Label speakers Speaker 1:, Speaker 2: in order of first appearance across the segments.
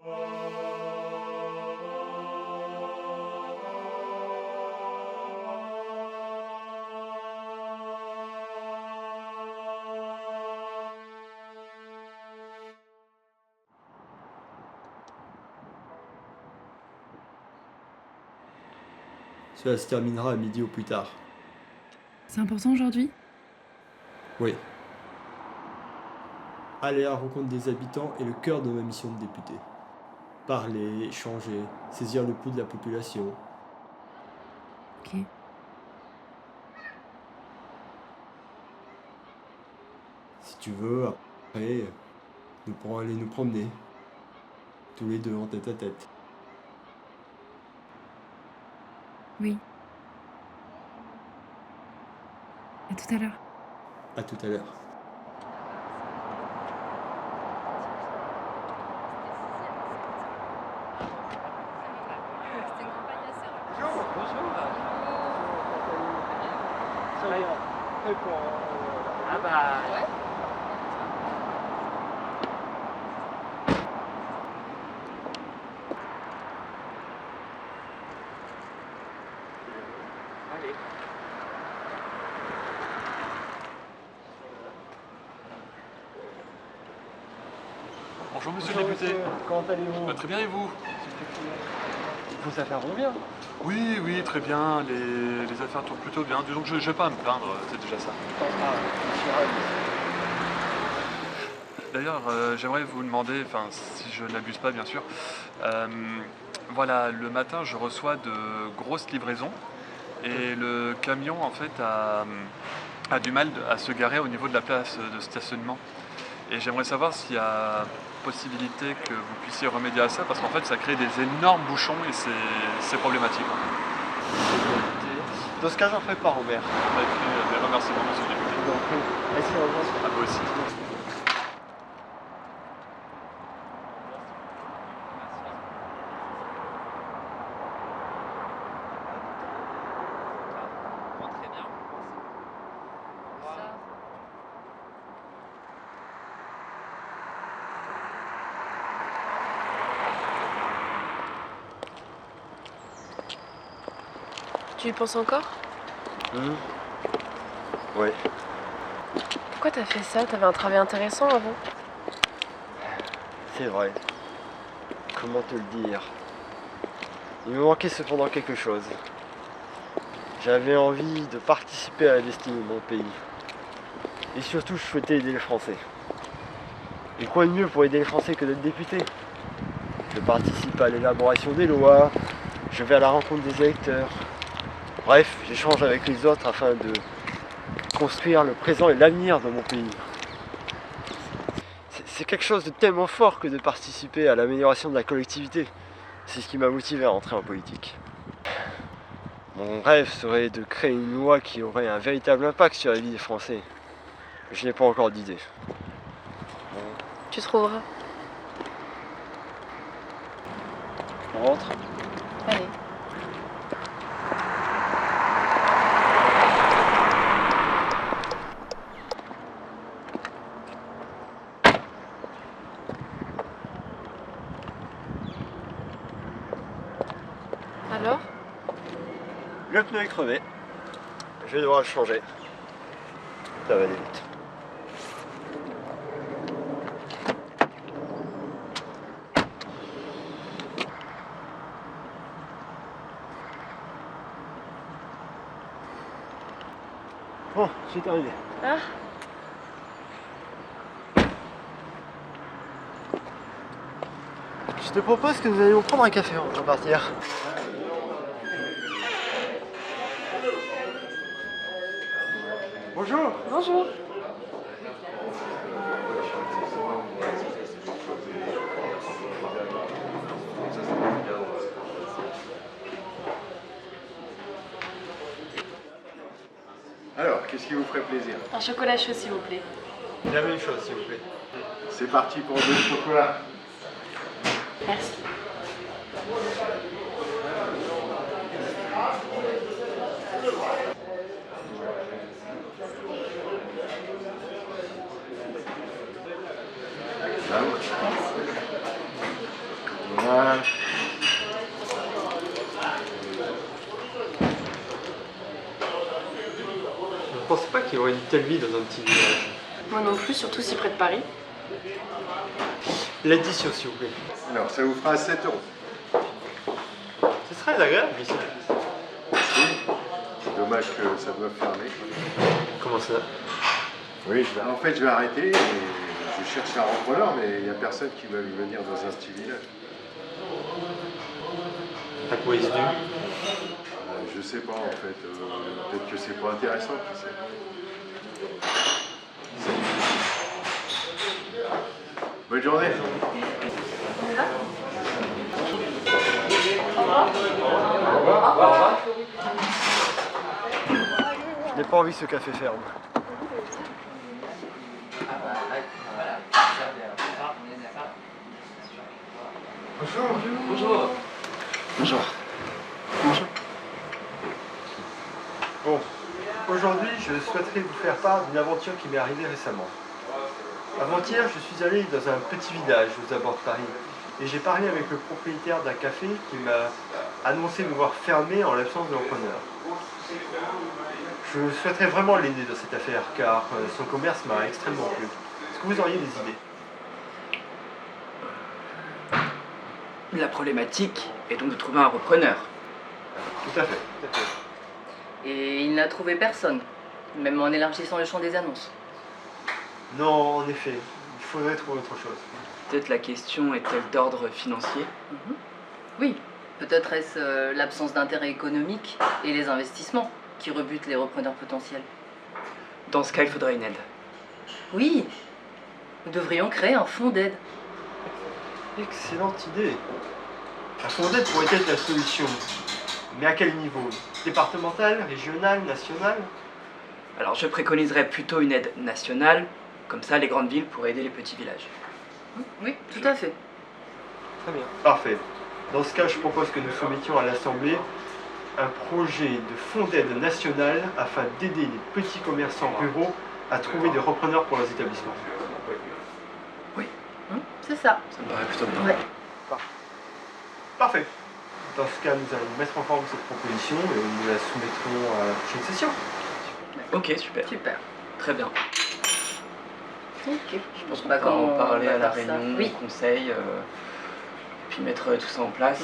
Speaker 1: Cela se terminera à midi au plus tard.
Speaker 2: C'est important aujourd'hui?
Speaker 1: Oui. Aller à la rencontre des habitants est le cœur de ma mission de député. Parler, échanger, saisir le pouls de la population.
Speaker 2: Ok.
Speaker 1: Si tu veux, après, nous pourrons aller nous promener. Tous les deux en tête à tête.
Speaker 2: Oui. À tout à l'heure.
Speaker 1: À tout à l'heure.
Speaker 3: Ah bah ouais. Allez.
Speaker 4: Bonjour monsieur le député.
Speaker 3: Comment allez-vous?
Speaker 4: Très bien et vous?
Speaker 3: Vos affaires vont bien?
Speaker 4: Oui, oui, très bien. Les affaires tournent plutôt bien. Disons que je vais pas à me plaindre, c'est déjà ça.
Speaker 3: Ah, je suis ravi.
Speaker 4: D'ailleurs, j'aimerais vous demander, enfin si je n'abuse pas bien sûr, voilà, le matin je reçois de grosses livraisons et le camion en fait a du mal à se garer au niveau de la place de stationnement. Et j'aimerais savoir s'il y a possibilité que vous puissiez remédier à ça, parce qu'en fait ça crée des énormes bouchons et c'est problématique.
Speaker 3: Dans ce cas, j'en ferai pas, Robert.
Speaker 4: Des remerciements, monsieur le député.
Speaker 3: Donc, vas-y, au revoir.
Speaker 4: À vous aussi.
Speaker 3: Très bien.
Speaker 5: Tu y penses encore?
Speaker 3: Ouais.
Speaker 5: Pourquoi t'as fait ça? T'avais un travail intéressant avant.
Speaker 3: C'est vrai. Comment te le dire? Il me manquait cependant quelque chose. J'avais envie de participer à la destinée de mon pays. Et surtout, je souhaitais aider les Français. Et quoi de mieux pour aider les Français que d'être député? Je participe à l'élaboration des lois, je vais à la rencontre des électeurs. Bref, j'échange avec les autres afin de construire le présent et l'avenir de mon pays. C'est quelque chose de tellement fort que de participer à l'amélioration de la collectivité. C'est ce qui m'a motivé à entrer en politique. Mon rêve serait de créer une loi qui aurait un véritable impact sur la vie des Français. Je n'ai pas encore d'idée.
Speaker 5: Tu trouveras.
Speaker 3: On rentre?
Speaker 5: Allez. Alors?
Speaker 3: Le pneu est crevé. Je vais devoir le changer. Ça va aller vite. Bon, c'est terminé.
Speaker 5: Ah,
Speaker 3: Je te propose que nous allions prendre un café avant de repartir. Bonjour.
Speaker 5: bonjour.
Speaker 6: Alors, qu'est-ce qui vous ferait plaisir?
Speaker 5: Un chocolat chaud, s'il vous plaît.
Speaker 3: La même chose, s'il vous plaît.
Speaker 6: C'est parti pour 2 chocolats.
Speaker 5: Merci.
Speaker 3: pensais pas qu'il y aurait une telle vie dans un petit village.
Speaker 5: Moi non plus, surtout si près de Paris.
Speaker 3: L'addition, s'il vous plaît.
Speaker 6: Alors, ça vous fera 7 euros.
Speaker 3: C'est très agréable ici.
Speaker 6: C'est dommage que ça doive fermer.
Speaker 3: Comment ça?
Speaker 6: Oui, en fait, je vais arrêter et je cherche un repreneur, mais il n'y a personne qui va venir dans un petit village.
Speaker 3: À quoi est-ce dû?
Speaker 6: Je sais pas, en fait. Peut-être que c'est pas intéressant, qui sait. Bonne journée.
Speaker 3: Je n'ai pas envie que ce café ferme.
Speaker 4: Bonjour.
Speaker 3: Bonjour. Bon, aujourd'hui, je souhaiterais vous faire part d'une aventure qui m'est arrivée récemment. Avant-hier, je suis allé dans un petit village aux abords de Paris et j'ai parlé avec le propriétaire d'un café qui m'a annoncé devoir fermer en l'absence de repreneur. Je souhaiterais vraiment l'aider dans cette affaire car son commerce m'a extrêmement plu. Est-ce que vous auriez des idées?
Speaker 7: La problématique est donc de trouver un repreneur.
Speaker 3: Tout à fait, tout à fait.
Speaker 8: Et il n'a trouvé personne, même en élargissant le champ des annonces.
Speaker 3: Non, en effet, il faudrait trouver autre chose.
Speaker 7: Peut-être la question est-elle d'ordre financier?
Speaker 8: Oui, peut-être est-ce l'absence d'intérêt économique et les investissements qui rebutent les repreneurs potentiels.
Speaker 7: Dans ce cas, il faudrait une aide.
Speaker 8: Oui, nous devrions créer un fonds d'aide.
Speaker 3: Excellente idée. Un fonds d'aide pourrait être la solution. Mais à quel niveau? Départemental, régional, national?
Speaker 7: Alors je préconiserais plutôt une aide nationale, comme ça les grandes villes pourraient aider les petits villages.
Speaker 8: Oui, tout à fait.
Speaker 3: Très bien. Parfait. Dans ce cas, je propose que nous soumettions à l'Assemblée un projet de fonds d'aide national afin d'aider les petits commerçants ruraux à trouver des repreneurs pour leurs établissements.
Speaker 8: C'est ça.
Speaker 7: Ça me paraît plutôt bien.
Speaker 8: Ouais.
Speaker 3: Parfait. Dans ce cas, nous allons mettre en forme cette proposition et nous la soumettrons à la prochaine session.
Speaker 7: Ok, super.
Speaker 8: Super.
Speaker 7: Très bien.
Speaker 8: Ok.
Speaker 7: Je pense qu'on
Speaker 8: Bah,
Speaker 7: peut en
Speaker 8: comment
Speaker 7: parler
Speaker 8: on va
Speaker 7: à la
Speaker 8: faire ça?
Speaker 7: réunion,
Speaker 8: Oui.
Speaker 7: au conseil, puis mettre tout ça en place.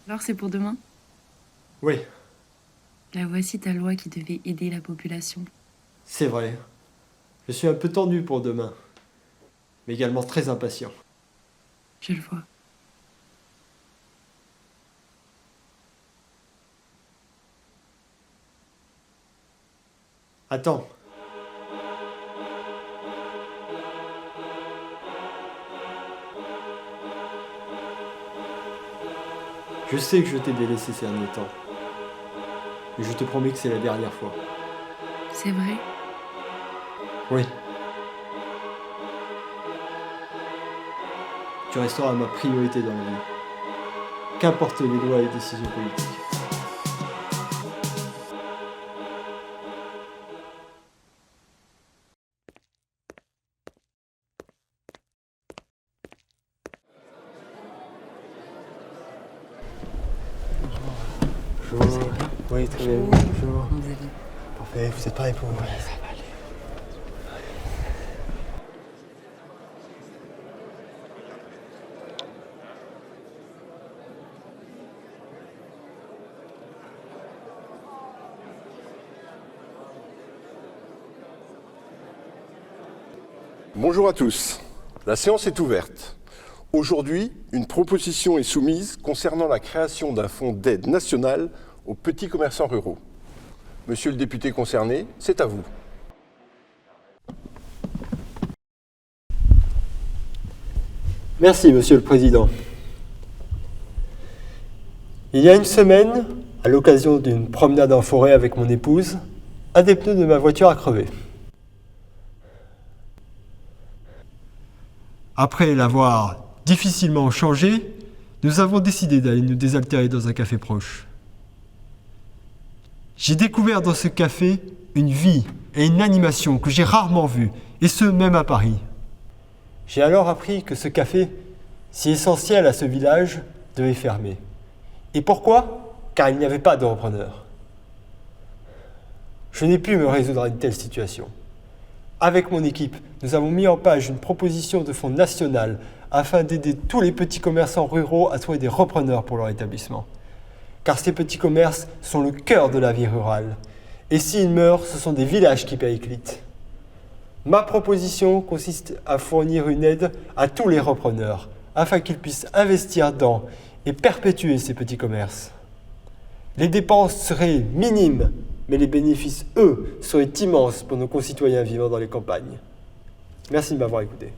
Speaker 2: Alors c'est pour demain?
Speaker 1: Oui,
Speaker 2: La voici ta loi qui devait aider la population.
Speaker 1: c'est vrai. Je suis un peu tendu pour demain, mais également très impatient.
Speaker 2: Je le vois.
Speaker 1: Attends. Je sais que je t'ai délaissé ces derniers temps, mais je te promets que c'est la dernière fois.
Speaker 2: C'est vrai?
Speaker 1: Oui. Tu resteras ma priorité dans la vie. Qu'importe les lois et décisions politiques. Bonjour. Oui, très bien. Bonjour.
Speaker 2: Vous allez?
Speaker 1: Parfait, vous êtes prêts pour moi?
Speaker 9: Bonjour à tous. La séance est ouverte. Aujourd'hui, une proposition est soumise concernant la création d'un fonds d'aide national aux petits commerçants ruraux. Monsieur le député concerné, c'est à vous.
Speaker 1: Merci, Monsieur le Président. Il y a une semaine, à l'occasion d'une promenade en forêt avec mon épouse, un des pneus de ma voiture a crevé. Après l'avoir difficilement changé, nous avons décidé d'aller nous désaltérer dans un café proche. J'ai découvert dans ce café une vie et une animation que j'ai rarement vues, et ce même à Paris. J'ai alors appris que ce café, si essentiel à ce village, devait fermer. Et pourquoi? Car il n'y avait pas de repreneur. Je n'ai pu me résoudre à une telle situation. Avec mon équipe, nous avons mis en page une proposition de fonds national afin d'aider tous les petits commerçants ruraux à trouver des repreneurs pour leur établissement. Car ces petits commerces sont le cœur de la vie rurale. Et s'ils meurent, ce sont des villages qui périclitent. Ma proposition consiste à fournir une aide à tous les repreneurs afin qu'ils puissent investir dans et perpétuer ces petits commerces. Les dépenses seraient minimes, mais les bénéfices, eux, seraient immenses pour nos concitoyens vivant dans les campagnes. Merci de m'avoir écouté.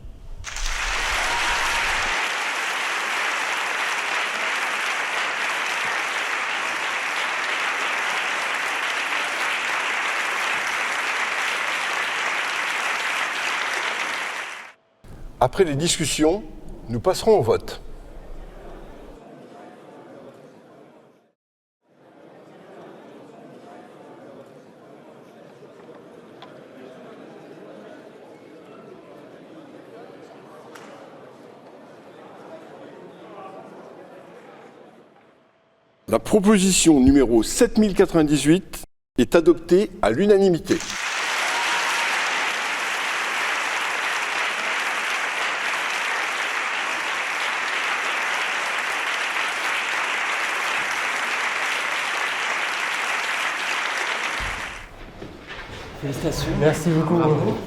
Speaker 9: Après les discussions, nous passerons au vote. La proposition numéro 7098 est adoptée à l'unanimité.
Speaker 10: Félicitations.
Speaker 1: Merci beaucoup.
Speaker 10: Bravo.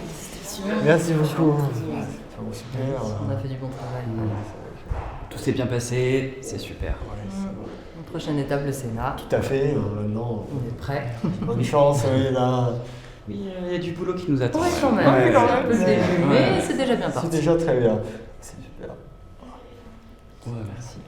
Speaker 1: Merci beaucoup.
Speaker 10: Super.
Speaker 8: On a fait du bon travail.
Speaker 10: Tout s'est bien passé, c'est super.
Speaker 8: Une prochaine étape, le Sénat.
Speaker 1: Tout à fait. Maintenant,
Speaker 8: On est prêt.
Speaker 1: bonne chance, oui, là.
Speaker 10: Oui, il y a du boulot qui nous attend.
Speaker 8: Ouais, quand même.
Speaker 1: Ouais,
Speaker 8: Un peu le
Speaker 1: ouais.
Speaker 8: début, mais c'est déjà bien
Speaker 1: C'est
Speaker 8: parti.
Speaker 1: déjà très bien. C'est super.
Speaker 10: Ouais, merci.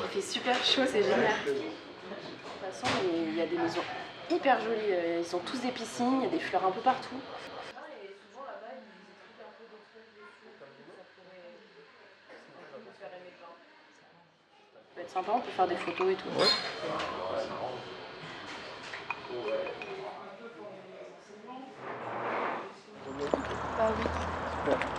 Speaker 5: Il fait super chaud, c'est génial. De toute façon, il y a des maisons hyper jolies. Ils ont tous des piscines, il y a des fleurs un peu partout. Ça peut être sympa, on peut faire des photos et tout.
Speaker 3: Super.